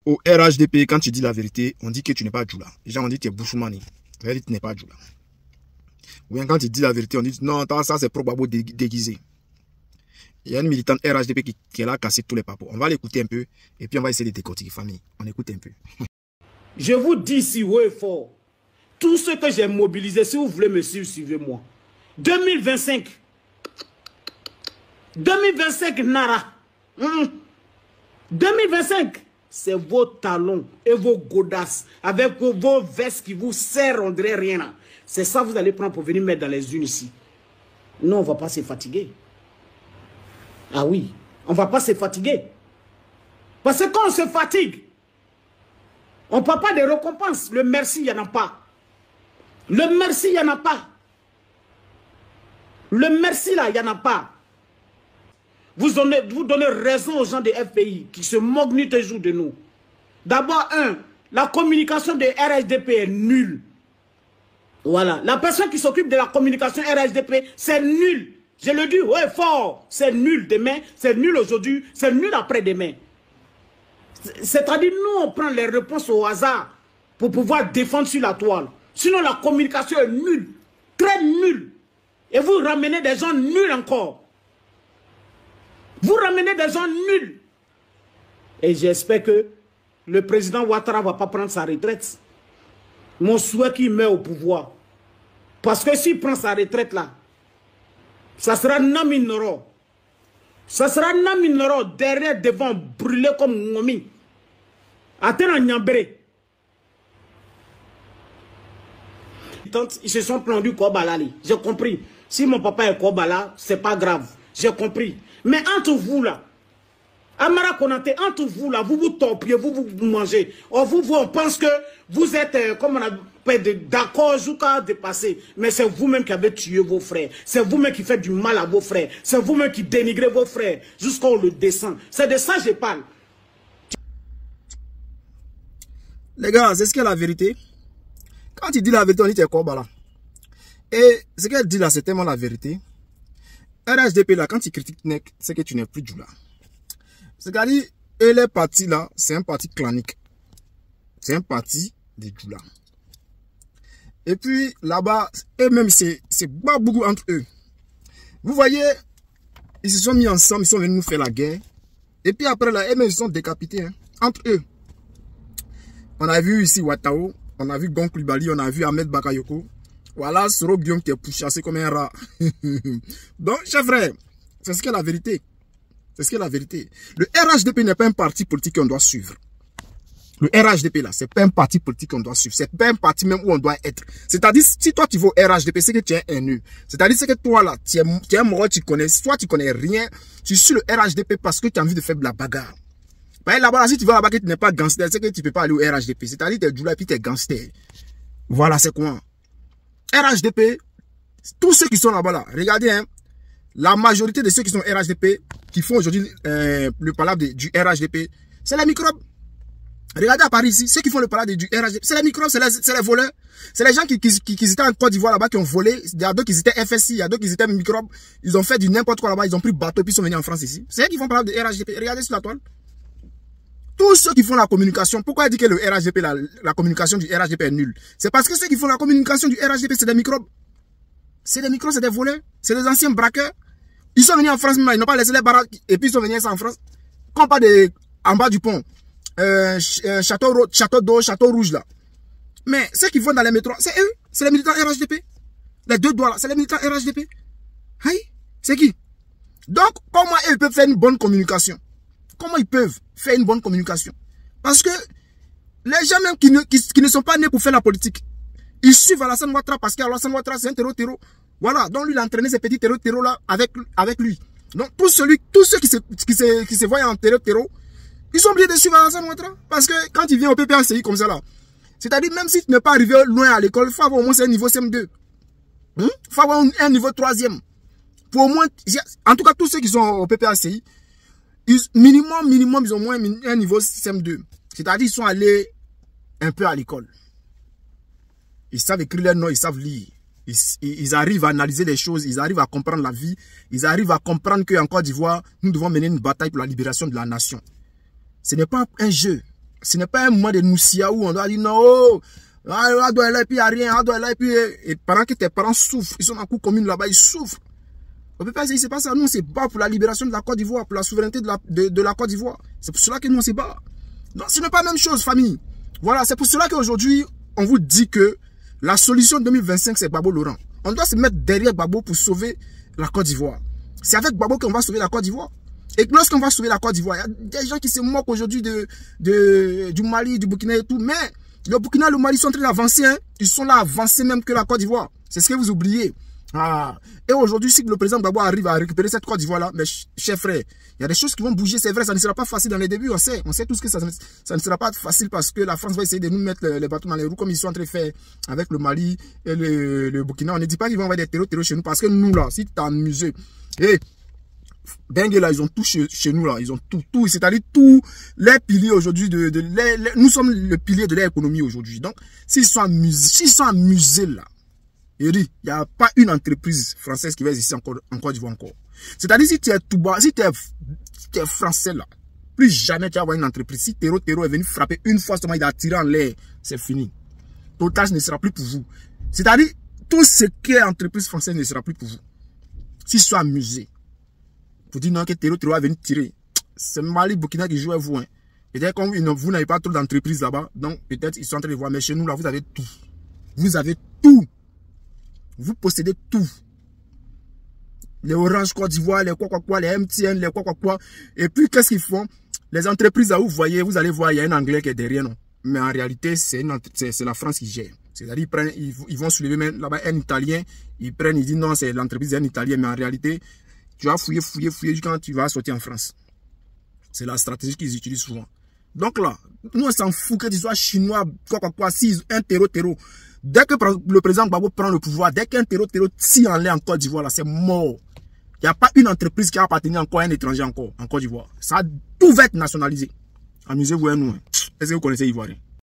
Au RHDP, quand tu dis la vérité, on dit que tu n'es pas Djoula. Les gens ont dit que tu es Bouchoumani. En réalité, tu n'es pas Djoula. Ou bien quand tu dis la vérité, on dit non, ça c'est Probabo déguisé. Il y a une militante RHDP qui est là, cassé tous les papos. On va l'écouter un peu et puis on va essayer de décortiquer famille. On écoute un peu. Je vous dis ici haut et fort, tout ce que j'ai mobilisé, si vous voulez me suivre, suivez-moi. 2025. 2025, Nara. 2025, c'est vos talons et vos godasses avec vos vestes qui vous serrent, on dirait rien. C'est ça que vous allez prendre pour venir mettre dans les unes ici. Non, on ne va pas se fatiguer. Ah oui, on ne va pas se fatiguer. Parce que quand on se fatigue, on ne parle pas de récompense. Le merci, il n'y en a pas. Le merci, il n'y en a pas. Le merci, là, il n'y en a pas. Vous donnez raison aux gens de FPI qui se moquent nuit et jour de nous. D'abord, la communication de RHDP est nulle. Voilà. La personne qui s'occupe de la communication RHDP, c'est nul. Je le dis, ouais, fort. C'est nul demain, c'est nul aujourd'hui, c'est nul après-demain. C'est-à-dire, nous, on prend les réponses au hasard pour pouvoir défendre sur la toile. Sinon, la communication est nulle, très nulle. Et vous ramenez des gens nuls encore. Vous ramenez des gens nuls. Et j'espère que le président Ouattara ne va pas prendre sa retraite. Mon souhait qu'il meurt au pouvoir. Parce que s'il prend sa retraite là, ça sera Naminoro. Ça sera Naminoro derrière, devant, brûlé comme Ngomi. Attends, Nyambré. Ils se sont plongés Kobala. J'ai compris. Si mon papa est Kobala, c'est pas grave. J'ai compris. Mais entre vous là, Amara Konate, entre vous là, vous vous torpillez, vous mangez. On pense que vous êtes, comme on appelle, d'accord jusqu'à dépasser. Mais c'est vous-même qui avez tué vos frères. C'est vous-même qui faites du mal à vos frères. C'est vous-même qui dénigrez vos frères jusqu'à on le descend. C'est de ça que je parle. Les gars, c'est ce qu'est la vérité. Quand il dit la vérité, on dit que quoi, là. Et ce qu'elle dit là, c'est tellement la vérité. RHDP là, quand il critique NEC, c'est que tu n'es plus Djoula. C'est-à-dire, et les partis là, c'est un parti clanique. C'est un parti de Djoula. Et puis là-bas, eux-mêmes, c'est beaucoup entre eux. Vous voyez, ils se sont mis ensemble, ils sont venus nous faire la guerre. Et puis après là, eux-mêmes, ils sont décapités, hein, entre eux. On a vu ici Ouattao, on a vu Gon Coulibaly, on a vu Ahmed Bakayoko. Voilà, Soro Guillaume qui est pourchassé comme un rat. Donc, chers frères, c'est ce qu'est la vérité. C'est ce qu'est la vérité. Le RHDP n'est pas un parti politique qu'on doit suivre. Le RHDP là, c'est pas un parti politique qu'on doit suivre. C'est pas un parti même où on doit être. C'est-à-dire, si toi tu vas au RHDP, c'est que tu es un nul. C'est-à-dire, c'est que toi là, tu es un mort, tu connais, soit tu connais rien, tu suis le RHDP parce que tu as envie de faire de la bagarre. Là-bas, si tu vas là-bas que tu n'es pas gangster, c'est que tu peux pas aller au RHDP. C'est-à-dire, tu es Djoula et puis tu es gangster. Voilà, c'est quoi? RHDP, tous ceux qui sont là-bas, là, regardez, hein, la majorité de ceux qui sont RHDP, qui font aujourd'hui le palabre du RHDP, c'est les microbes. Regardez à Paris ici, ceux qui font le palabre du RHDP, c'est les microbes, c'est les voleurs. C'est les gens qui étaient en Côte d'Ivoire là-bas, qui ont volé. Il y a d'autres qui étaient FSI, il y a d'autres qui étaient microbes. Ils ont fait du n'importe quoi là-bas, ils ont pris bateau, puis ils sont venus en France ici. C'est eux qui font le palabre du RHDP. Regardez sur la toile. Tous ceux qui font la communication, pourquoi il dit que le RHDP, la communication du RHDP est nulle? C'est parce que ceux qui font la communication du RHDP, c'est des microbes. C'est des microbes, c'est des voleurs. C'est des anciens braqueurs. Ils sont venus en France, ils n'ont pas laissé les baraques, et puis ils sont venus en France. Quand on parle en bas du pont, château d'eau, château rouge là. Mais ceux qui vont dans les métros, c'est eux. C'est les militants RHDP. Les deux doigts là, c'est les militants RHDP. Aïe, c'est qui? Donc, comment ils peuvent faire une bonne communication? Comment ils peuvent faire une bonne communication? Parce que les gens même qui ne sont pas nés pour faire la politique, ils suivent Alassane Ouattara parce qu'Alassane Ouattara c'est un terreau. Voilà, donc lui il a entraîné ces petits terreaux là avec lui. Donc tous ceux qui se voient en terreau, ils sont obligés de suivre Alassane Ouattara. Parce que quand il vient au PPACI comme ça là, c'est-à-dire même si tu n'es pas arrivé loin à l'école, il faut avoir au moins un niveau CM2. Il faut avoir un niveau 3e. Pour au moins, en tout cas tous ceux qui sont au PPACI, minimum, ils ont moins un niveau CM2. C'est-à-dire, ils sont allés un peu à l'école. Ils savent écrire leurs noms, ils savent lire. Ils arrivent à analyser les choses, ils arrivent à comprendre la vie. Ils arrivent à comprendre qu'en Côte d'Ivoire, nous devons mener une bataille pour la libération de la nation. Ce n'est pas un jeu. Ce n'est pas un moment de noussia où on doit dire non, oh, on doit aller, puis il n'y a rien, on doit aller, puis et pendant que tes parents souffrent, ils sont en cour commune là-bas, ils souffrent. On peut pas dire, c'est pas ça. Nous, on se bat pour la libération de la Côte d'Ivoire, pour la souveraineté de la Côte d'Ivoire. C'est pour cela que nous, on se bat. Donc, ce n'est pas la même chose, famille. Voilà, c'est pour cela qu'aujourd'hui, on vous dit que la solution 2025, c'est Gbagbo Laurent. On doit se mettre derrière Gbagbo pour sauver la Côte d'Ivoire. C'est avec Gbagbo qu'on va sauver la Côte d'Ivoire. Et lorsqu'on va sauver la Côte d'Ivoire, il y a des gens qui se moquent aujourd'hui du Mali, du Burkina et tout. Mais le Burkina et le Mali sont en train d'avancer. Hein. Ils sont là avancés même que la Côte d'Ivoire. C'est ce que vous oubliez. Ah. Et aujourd'hui, si le président Gbagbo arrive à récupérer cette Côte d'Ivoire-là, mais chers frères, il y a des choses qui vont bouger, c'est vrai, ça ne sera pas facile dans les débuts, on sait tous que ça ne sera pas facile parce que la France va essayer de nous mettre les bâtons dans les roues comme ils sont en train de faire avec le Mali et le Burkina. On ne dit pas qu'ils vont avoir des terreaux chez nous parce que nous là, si tu t'es amusé, et Bengue là, ils ont tout chez nous là, ils ont tout, c'est-à-dire tous les piliers aujourd'hui nous sommes le pilier de leur économie aujourd'hui. Donc, s'ils sont amusés là, il n'y a pas une entreprise française qui va exister en Côte d'Ivoire encore. C'est-à-dire, si tu es tout bas, si tu es français là, plus jamais tu vas avoir une entreprise. Si Terreau est venu frapper une fois seulement, il a tiré en l'air, c'est fini. Total ne sera plus pour vous. C'est-à-dire, tout ce qui est entreprise française ne sera plus pour vous. S'ils sont amusés, pour dire non que Terreau va venir tirer, c'est Mali, Burkina qui joue à vous. Hein. Peut-être comme vous n'avez pas trop d'entreprises là-bas, donc peut-être ils sont en train de voir, mais chez nous là, vous avez tout. Vous avez tout. Vous possédez tout. Les Orange Côte d'Ivoire, les quoi, les MTN, les quoi. Et puis, qu'est-ce qu'ils font? Les entreprises là où vous voyez, vous allez voir, il y a un Anglais qui est derrière, non? Mais en réalité, c'est la France qui gère. C'est-à-dire, ils vont soulever même là-bas un Italien, ils disent non, c'est l'entreprise d'un Italien, mais en réalité, tu vas fouiller quand tu vas sortir en France. C'est la stratégie qu'ils utilisent souvent. Donc là, nous, on s'en fout que tu sois chinois, quoi, si un terreau. Dès que le président Gbagbo prend le pouvoir, dès qu'un terreau tire en l'air en Côte d'Ivoire, là, c'est mort. Il n'y a pas une entreprise qui a appartenu encore à un étranger encore en Côte d'Ivoire. Ça, tout va être nationalisé. Amusez-vous à nous. Est-ce que vous connaissez Ivoirien?